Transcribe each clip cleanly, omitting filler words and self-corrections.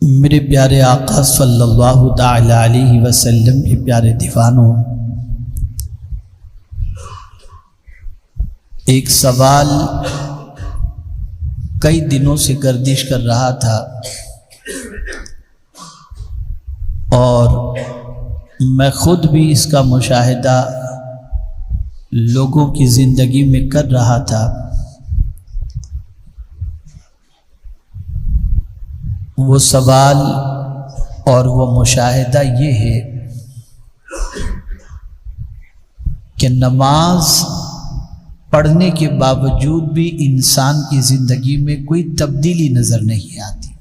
میرے پیارے آقا صلی اللہ تعالی علیہ وسلم کے پیارے دیوانوں، ایک سوال کئی دنوں سے گردش کر رہا تھا اور میں خود بھی اس کا مشاہدہ لوگوں کی زندگی میں کر رہا تھا۔ وہ سوال اور وہ مشاہدہ یہ ہے کہ نماز پڑھنے کے باوجود بھی انسان کی زندگی میں کوئی تبدیلی نظر نہیں آتی۔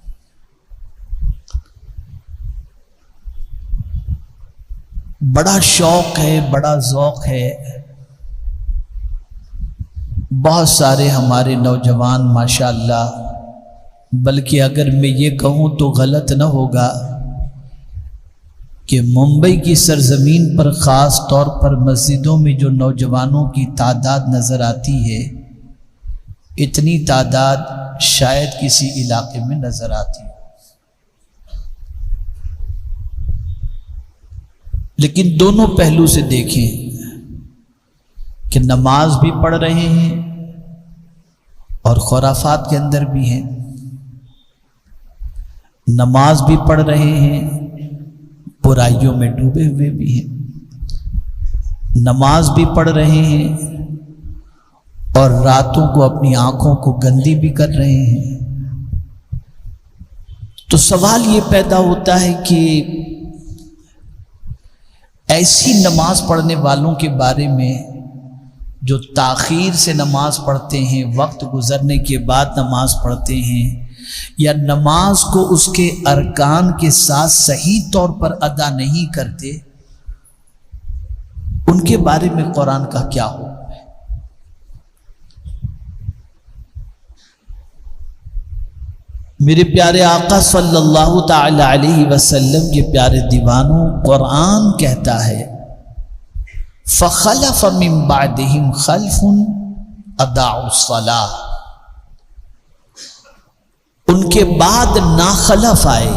بڑا شوق ہے، بڑا ذوق ہے، بہت سارے ہمارے نوجوان ماشاءاللہ، بلکہ اگر میں یہ کہوں تو غلط نہ ہوگا کہ ممبئی کی سرزمین پر خاص طور پر مسجدوں میں جو نوجوانوں کی تعداد نظر آتی ہے، اتنی تعداد شاید کسی علاقے میں نظر آتی ہے۔ لیکن دونوں پہلو سے دیکھیں کہ نماز بھی پڑھ رہے ہیں اور خرافات کے اندر بھی ہیں، نماز بھی پڑھ رہے ہیں، برائیوں میں ڈوبے ہوئے بھی ہیں، نماز بھی پڑھ رہے ہیں اور راتوں کو اپنی آنکھوں کو گندی بھی کر رہے ہیں۔ تو سوال یہ پیدا ہوتا ہے کہ ایسی نماز پڑھنے والوں کے بارے میں جو تاخیر سے نماز پڑھتے ہیں، وقت گزرنے کے بعد نماز پڑھتے ہیں، یا نماز کو اس کے ارکان کے ساتھ صحیح طور پر ادا نہیں کرتے، ان کے بارے میں قرآن کا کیا حکم ہے؟ میرے پیارے آقا صلی اللہ تعالی علیہ وسلم کے پیارے دیوانوں، قرآن کہتا ہے فَخَلَفَ مِن بَعْدِهِمْ خَلْفٌ أَضَاعُوا الصَّلَاةَ، ان کے بعد ناخلف آئے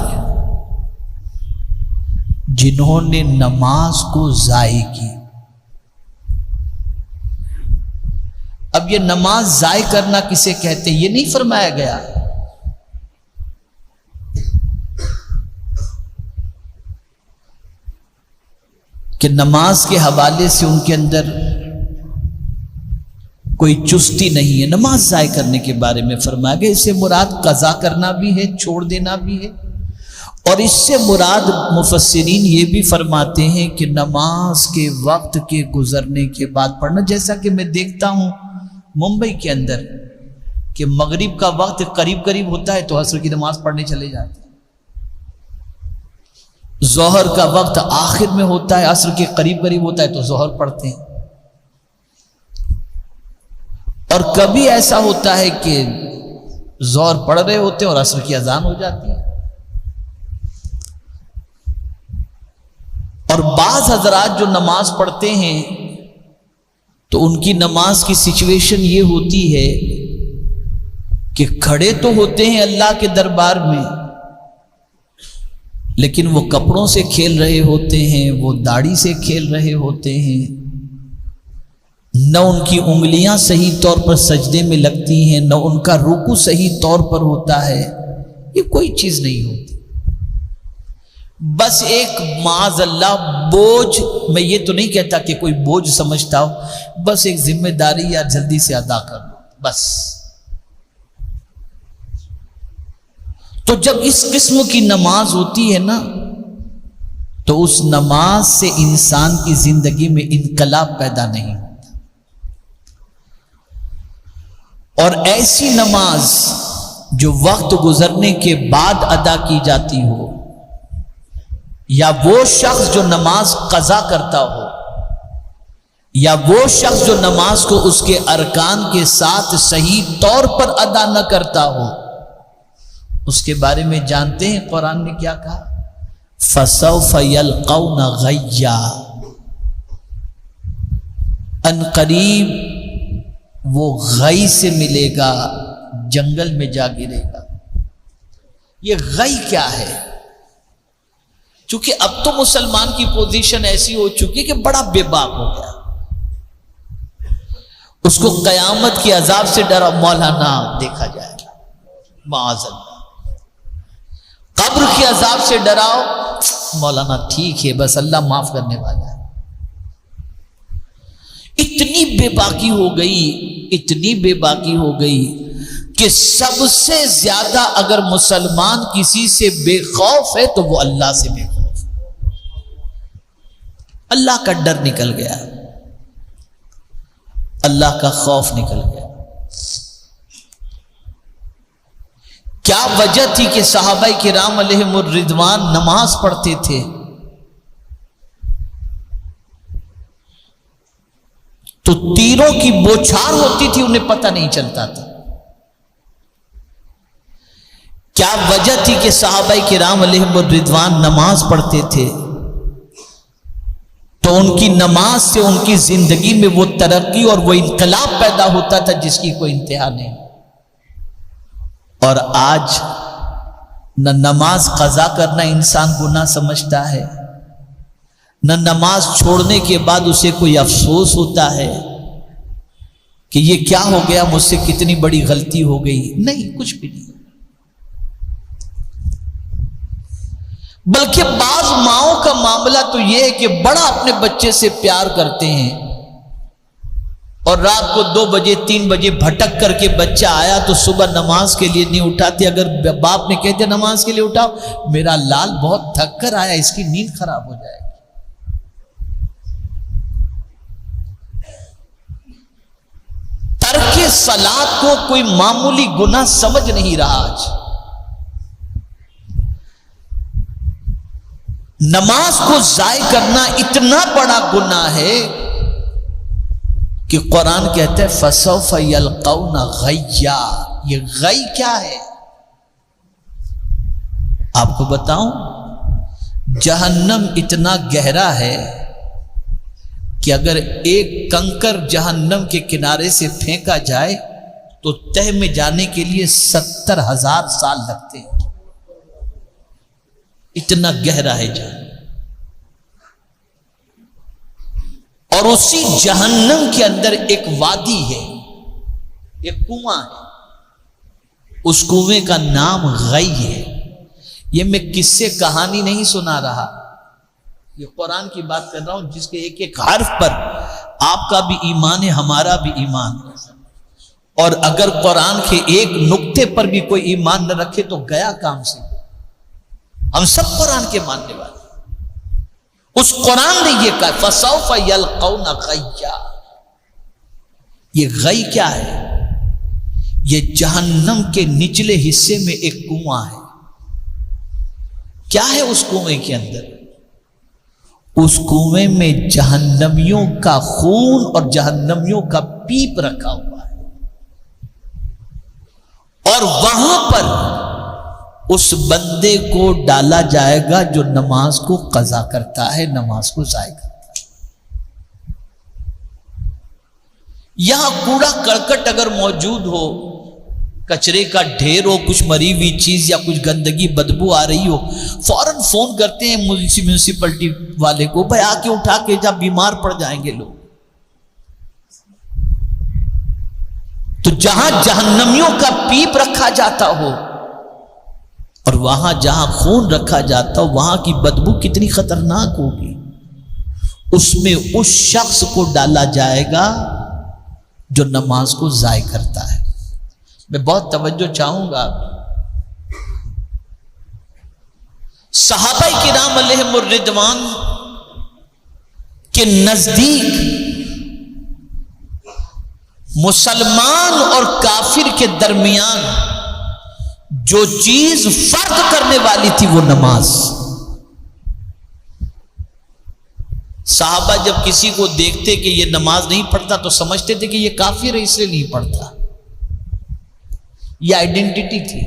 جنہوں نے نماز کو ضائع کی۔ اب یہ نماز ضائع کرنا کسے کہتے ہیں یہ نہیں فرمایا گیا، کہ نماز کے حوالے سے ان کے اندر کوئی چستی نہیں ہے۔ نماز ضائع کرنے کے بارے میں فرمایا گیا، اس سے مراد قضا کرنا بھی ہے، چھوڑ دینا بھی ہے، اور اس سے مراد مفسرین یہ بھی فرماتے ہیں کہ نماز کے وقت کے گزرنے کے بعد پڑھنا، جیسا کہ میں دیکھتا ہوں ممبئی کے اندر کہ مغرب کا وقت قریب قریب ہوتا ہے تو عصر کی نماز پڑھنے چلے جاتے ہیں، ظہر کا وقت آخر میں ہوتا ہے، عصر کے قریب قریب ہوتا ہے تو ظہر پڑھتے ہیں، اور کبھی ایسا ہوتا ہے کہ ظہر پڑھ رہے ہوتے ہیں اور عصر کی اذان ہو جاتی ہے۔ اور بعض حضرات جو نماز پڑھتے ہیں تو ان کی نماز کی سچویشن یہ ہوتی ہے کہ کھڑے تو ہوتے ہیں اللہ کے دربار میں، لیکن وہ کپڑوں سے کھیل رہے ہوتے ہیں، وہ داڑھی سے کھیل رہے ہوتے ہیں، نہ ان کی انگلیاں صحیح طور پر سجدے میں لگتی ہیں، نہ ان کا رکوع صحیح طور پر ہوتا ہے، یہ کوئی چیز نہیں ہوتی، بس ایک معاذ اللہ بوجھ، میں یہ تو نہیں کہتا کہ کوئی بوجھ سمجھتا ہو، بس ایک ذمہ داری یا جلدی سے ادا کر لو بس۔ تو جب اس قسم کی نماز ہوتی ہے نا تو اس نماز سے انسان کی زندگی میں انقلاب پیدا نہیں ہوتا، اور ایسی نماز جو وقت گزرنے کے بعد ادا کی جاتی ہو، یا وہ شخص جو نماز قضا کرتا ہو، یا وہ شخص جو نماز کو اس کے ارکان کے ساتھ صحیح طور پر ادا نہ کرتا ہو، اس کے بارے میں جانتے ہیں قرآن نے کیا کہا؟ فَسَوْفَ يَلْقَوْنَ غَيًّا، ان قریب وہ غی سے ملے گا، جنگل میں جا گرے گا۔ یہ غی کیا ہے؟ چونکہ اب تو مسلمان کی پوزیشن ایسی ہو چکی کہ بڑا بے باک ہو گیا، اس کو قیامت کی عذاب سے ڈرا، مولانا دیکھا جائے گا معاذ اللہ، قبر کی عذاب سے ڈراؤ، مولانا ٹھیک ہے بس اللہ معاف کرنے والا ہے۔ اتنی بے باکی ہو گئی، اتنی بے باکی ہو گئی کہ سب سے زیادہ اگر مسلمان کسی سے بے خوف ہے تو وہ اللہ سے بے خوف، اللہ کا ڈر نکل گیا، اللہ کا خوف نکل گیا۔ کیا وجہ تھی کہ صحابہ کرام علیہم الرضوان نماز پڑھتے تھے تو تیروں کی بوچھار ہوتی تھی، انہیں پتہ نہیں چلتا تھا؟ کیا وجہ تھی کہ صحابہ کرام علیہم الرضوان نماز پڑھتے تھے تو ان کی نماز سے ان کی زندگی میں وہ ترقی اور وہ انقلاب پیدا ہوتا تھا جس کی کوئی انتہا نہیں؟ اور آج نہ نماز قضا کرنا انسان گناہ سمجھتا ہے، نہ نماز چھوڑنے کے بعد اسے کوئی افسوس ہوتا ہے کہ یہ کیا ہو گیا، مجھ سے کتنی بڑی غلطی ہو گئی، نہیں، کچھ بھی نہیں۔ بلکہ بعض ماؤں کا معاملہ تو یہ ہے کہ بڑا اپنے بچے سے پیار کرتے ہیں اور رات کو 2 بجے 3 بجے بھٹک کر کے بچہ آیا تو صبح نماز کے لیے نہیں اٹھاتے۔ اگر باپ نے کہہ دیا نماز کے لیے اٹھاؤ، میرا لال بہت تھک کر آیا، اس کی نیند خراب ہو جائے گی۔ ترک صلاۃ کو کوئی معمولی گناہ سمجھ نہیں رہا آج۔ نماز کو ضائع کرنا اتنا بڑا گناہ ہے کہ قرآن کہتا ہے فَسَوْفَ يَلْقَوْنَ غَيًّا۔ یہ غی کیا ہے؟ آپ کو بتاؤں، جہنم اتنا گہرا ہے کہ اگر ایک کنکر جہنم کے کنارے سے پھینکا جائے تو تہ میں جانے کے لیے 70,000 سال لگتے ہیں، اتنا گہرا ہے جہنم۔ اور اسی جہنم کے اندر ایک وادی ہے، ایک کنواں ہے، اس کنویں کا نام غی ہے۔ یہ میں کس سے کہانی نہیں سنا رہا، یہ قرآن کی بات کر رہا ہوں جس کے ایک ایک حرف پر آپ کا بھی ایمان ہے، ہمارا بھی ایمان ہے۔ اور اگر قرآن کے ایک نقطے پر بھی کوئی ایمان نہ رکھے تو گیا کام سے۔ ہم سب قرآن کے ماننے والے، اس قرآن نے یہ کہا فَسَوْفَ يَلْقَوْنَ غَيًّا۔ یہ غی کیا ہے؟ یہ جہنم کے نچلے حصے میں ایک کنواں ہے۔ کیا ہے اس کنویں کے اندر؟ اس کنویں میں جہنمیوں کا خون اور جہنمیوں کا پیپ رکھا ہوا ہے، اور وہاں پر اس بندے کو ڈالا جائے گا جو نماز کو قضا کرتا ہے، نماز کو ضائع کرتا ہے۔ یہاں کوڑا کرکٹ اگر موجود ہو، کچرے کا ڈھیر ہو، کچھ مری ہوئی چیز یا کچھ گندگی بدبو آ رہی ہو، فوراً فون کرتے ہیں میونسپلٹی والے کو، بھائی آ کے اٹھا کے جب بیمار پڑ جائیں گے لوگ۔ تو جہاں جہنمیوں کا پیپ رکھا جاتا ہو اور وہاں جہاں خون رکھا جاتا ہو، وہاں کی بدبو کتنی خطرناک ہوگی۔ اس میں اس شخص کو ڈالا جائے گا جو نماز کو ضائع کرتا ہے۔ میں بہت توجہ چاہوں گا، صحابہ کرام علیہم الرضوان کے نزدیک مسلمان اور کافر کے درمیان جو چیز فرق کرنے والی تھی وہ نماز۔ صحابہ جب کسی کو دیکھتے کہ یہ نماز نہیں پڑھتا تو سمجھتے تھے کہ یہ کافر ہے اس لیے نہیں پڑھتا، یہ آئیڈینٹی تھی۔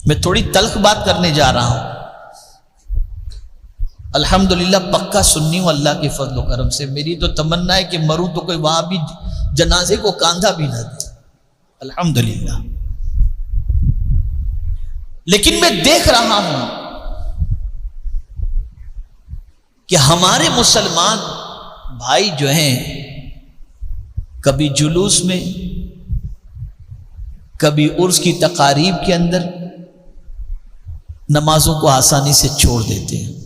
میں تھوڑی تلخ بات کرنے جا رہا ہوں، الحمدللہ پکا سنی ہوں اللہ کے فضل و کرم سے۔ میری تو تمنا ہے کہ مروں تو کوئی وہاں بھی جنازے کو کاندھا بھی نہ دے، الحمدللہ۔ لیکن میں دیکھ رہا ہوں کہ ہمارے مسلمان بھائی جو ہیں کبھی جلوس میں، کبھی عرس کی تقاریب کے اندر نمازوں کو آسانی سے چھوڑ دیتے ہیں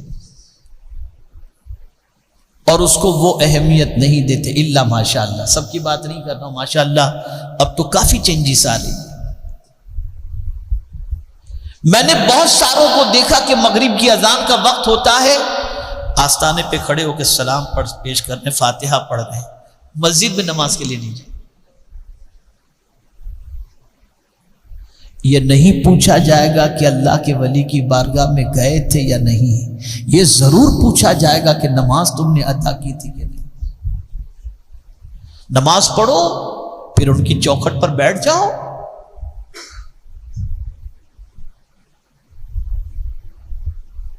اور اس کو وہ اہمیت نہیں دیتے الا ماشاءاللہ. سب کی بات نہیں کر رہا ہوں، ماشاءاللہ اب تو کافی چینجز آ رہی. میں نے بہت ساروں کو دیکھا کہ مغرب کی اذان کا وقت ہوتا ہے، آستانے پہ کھڑے ہو کے سلام پیش کرنے، فاتحہ پڑھ رہے ہیں، مسجد میں نماز کے لیے نہیں جائے. یہ نہیں پوچھا جائے گا کہ اللہ کے ولی کی بارگاہ میں گئے تھے یا نہیں، یہ ضرور پوچھا جائے گا کہ نماز تم نے ادا کی تھی کہ نہیں. نماز پڑھو پھر ان کی چوکھٹ پر بیٹھ جاؤ.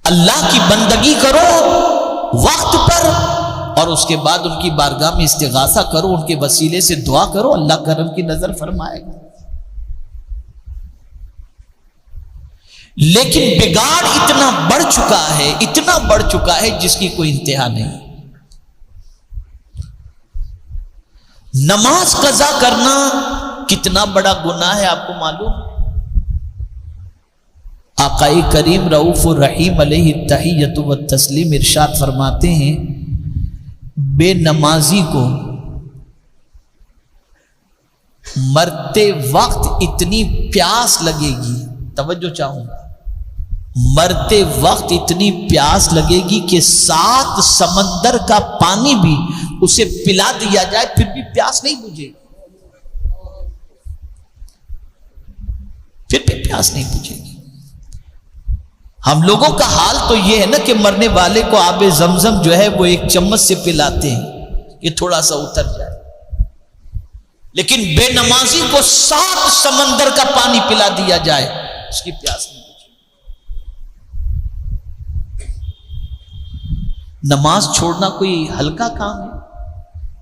اللہ کی بندگی کرو وقت پر اور اس کے بعد ان کی بارگاہ میں استغاثہ کرو، ان کے وسیلے سے دعا کرو، اللہ کرم کی نظر فرمائے گا. لیکن بگاڑ اتنا بڑھ چکا ہے، اتنا بڑھ چکا ہے جس کی کوئی انتہا نہیں. نماز قضا کرنا کتنا بڑا گناہ ہے آپ کو معلوم؟ آقا کریم رؤوف الرحیم علیہ التحیۃ والتسلیم ارشاد فرماتے ہیں بے نمازی کو مرتے وقت اتنی پیاس لگے گی، توجہ چاہوں گا، مرتے وقت اتنی پیاس لگے گی کہ 7 سمندر کا پانی بھی اسے پلا دیا جائے پھر بھی پیاس نہیں بجھے گی، پھر بھی پیاس نہیں بجھے گی. ہم لوگوں کا حال تو یہ ہے نا کہ مرنے والے کو آب زمزم جو ہے وہ ایک چمچ سے پلاتے ہیں کہ تھوڑا سا اتر جائے، لیکن بے نمازی کو 7 سمندر کا پانی پلا دیا جائے اس کی پیاس نہیں بجھے. نماز چھوڑنا کوئی ہلکا کام ہے،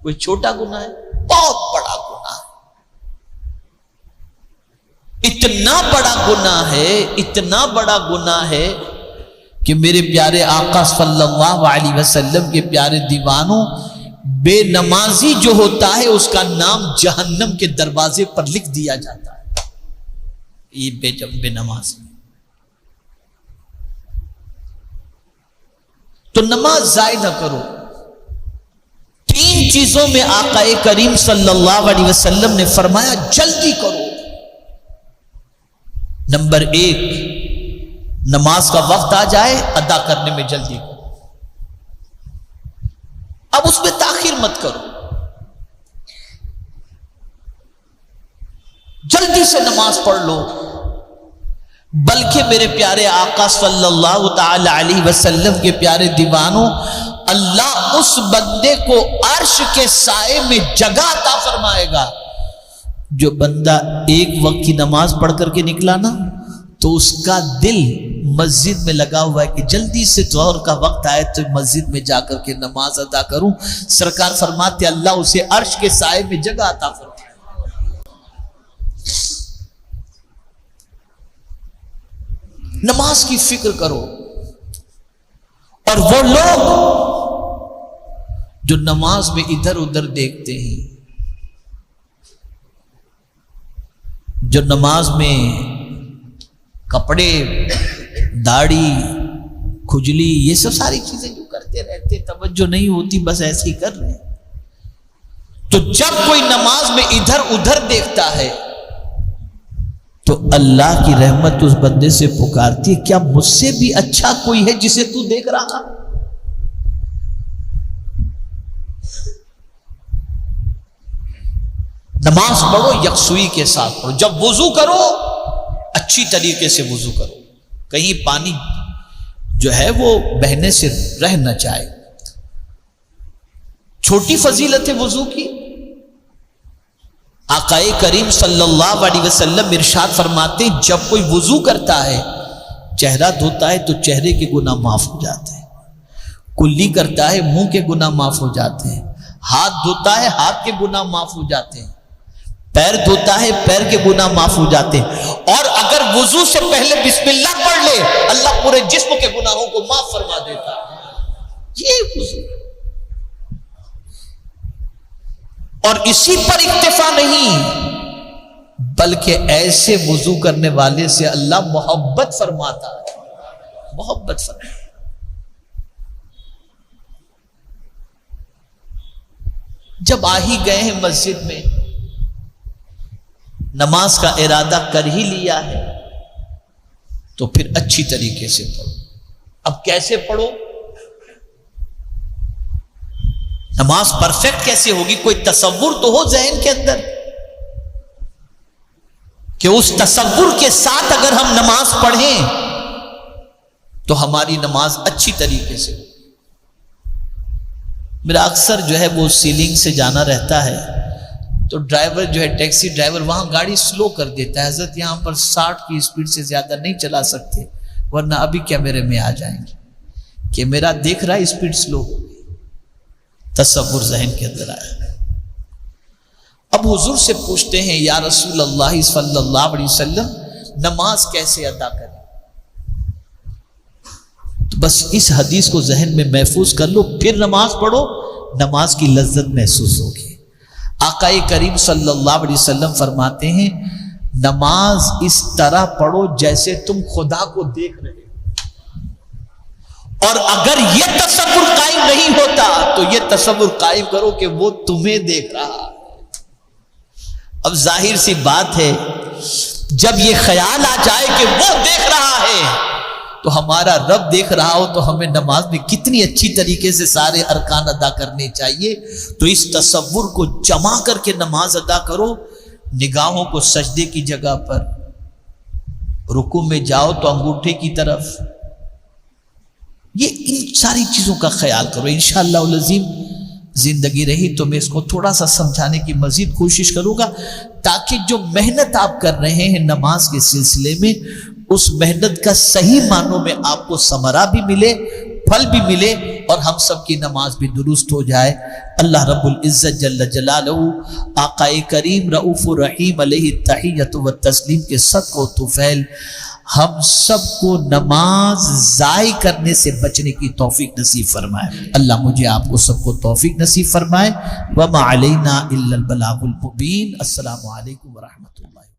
کوئی چھوٹا گناہ ہے، بہت بڑا گناہ ہے. اتنا بڑا گناہ ہے، اتنا بڑا گناہ ہے کہ میرے پیارے آقا صلی اللہ علیہ وسلم کے پیارے دیوانوں، بے نمازی جو ہوتا ہے اس کا نام جہنم کے دروازے پر لکھ دیا جاتا ہے. یہ بے نمازی. تو نماز ضائع نہ کرو. 3 چیزوں میں آقا کریم صلی اللہ علیہ وسلم نے فرمایا جلدی کرو. نمبر 1، نماز کا وقت آ جائے ادا کرنے میں جلدی کرو، اب اس میں تاخیر مت کرو، جلدی سے نماز پڑھ لو. بلکہ میرے پیارے آقا صلی اللہ تعالی علیہ وسلم کے پیارے دیوانوں، اللہ اس بندے کو عرش کے سائے میں جگہ عطا فرمائے گا. جو بندہ ایک وقت کی نماز پڑھ کر کے نکلا نا تو اس کا دل مسجد میں لگا ہوا ہے کہ جلدی سے ظہر کا وقت آئے تو مسجد میں جا کر کے نماز ادا کروں. سرکار فرماتے اللہ اسے عرش کے سائے میں جگہ عطا فرمائے. نماز کی فکر کرو. اور وہ لوگ جو نماز میں ادھر ادھر دیکھتے ہیں، جو نماز میں کپڑے، داڑھی، کھجلی، یہ سب ساری چیزیں جو کرتے رہتے، توجہ نہیں ہوتی، بس ایسے ہی کر رہے ہیں. تو جب کوئی نماز میں ادھر ادھر دیکھتا ہے تو اللہ کی رحمت اس بندے سے پکارتی ہے کیا مجھ سے بھی اچھا کوئی ہے جسے تو دیکھ رہا؟ نماز پڑھو یکسوئی کے ساتھ پڑھو. جب وضو کرو اچھی طریقے سے وضو کرو، کہیں پانی جو ہے وہ بہنے سے رہ نہ جائے. چھوٹی فضیلت ہے وضو کی. آقا کریم صلی اللہ علیہ وسلم ارشاد فرماتے ہیں جب کوئی وضو کرتا ہے، چہرہ دھوتا ہے تو چہرے کے گناہ معاف ہو جاتے ہیں، کلی کرتا ہے منہ کے گناہ معاف ہو جاتے ہیں، ہاتھ دھوتا ہے ہاتھ کے گناہ معاف ہو جاتے ہیں، پیر دھوتا ہے پیر کے گناہ معاف ہو جاتے ہیں. اور اگر وضو سے پہلے بسم اللہ پڑھ لے، اللہ پورے جسم کے گناہوں کو معاف فرما دیتا ہے۔ یہ وضو، اور اسی پر اکتفا نہیں بلکہ ایسے وضو کرنے والے سے اللہ محبت فرماتا ہے، محبت فرماتا ہے۔ جب آ ہی گئے ہیں مسجد میں، نماز کا ارادہ کر ہی لیا ہے، تو پھر اچھی طریقے سے پڑھو۔ اب کیسے پڑھو؟ نماز پرفیکٹ کیسے ہوگی؟ کوئی تصور تو ہو ذہن کے اندر کہ اس تصور کے ساتھ اگر ہم نماز پڑھیں تو ہماری نماز اچھی طریقے سے ہو۔ میرا اکثر جو ہے وہ سیلنگ سے جانا رہتا ہے، تو ڈرائیور جو ہے ٹیکسی ڈرائیور وہاں گاڑی سلو کر دیتا ہے، حضرت یہاں پر 60 کی اسپیڈ سے زیادہ نہیں چلا سکتے ورنہ ابھی کیمرے میں آ جائیں گے کہ میرا دیکھ رہا ہے اسپیڈ سلو ہو گئی۔ تصور ذہن کے اندر آیا۔ اب حضور سے پوچھتے ہیں یا رسول اللہ صلی اللہ علیہ وسلم نماز کیسے ادا کریں؟ تو بس اس حدیث کو ذہن میں محفوظ کر لو، پھر نماز پڑھو، نماز کی لذت محسوس ہوگی۔ آقا کریم صلی اللہ علیہ وسلم فرماتے ہیں نماز اس طرح پڑھو جیسے تم خدا کو دیکھ رہے ہو، اور اگر یہ تصور قائم نہیں ہوتا تو یہ تصور قائم کرو کہ وہ تمہیں دیکھ رہا ہے۔ اب ظاہر سی بات ہے جب یہ خیال آ جائے کہ وہ دیکھ رہا ہے تو ہمارا رب دیکھ رہا ہو تو ہمیں نماز میں کتنی اچھی طریقے سے سارے ارکان ادا کرنے چاہیے۔ تو اس تصور کو جمع کر کے نماز ادا کرو۔ نگاہوں کو سجدے کی جگہ پر، رکوع میں جاؤ تو انگوٹھے کی طرف، یہ ان ساری چیزوں کا خیال کرو۔ انشاءاللہ العظیم زندگی رہی تو میں اس کو تھوڑا سا سمجھانے کی مزید کوشش کروں گا، تاکہ جو محنت آپ کر رہے ہیں نماز کے سلسلے میں، اس محنت کا صحیح معنوں میں آپ کو ثمرہ بھی ملے، پھل بھی ملے، اور ہم سب کی نماز بھی درست ہو جائے۔ اللہ رب العزت جل جلالہ آقا کریم رؤوف الرحیم علیہ التحیۃ والتسلیم کے صدقہ و طفیل ہم سب کو نماز ضائع کرنے سے بچنے کی توفیق نصیب فرمائے۔ اللہ مجھے آپ کو سب کو توفیق نصیب فرمائے۔ وما علینا الا البلاغ المبین۔ السلام علیکم ورحمۃ اللہ۔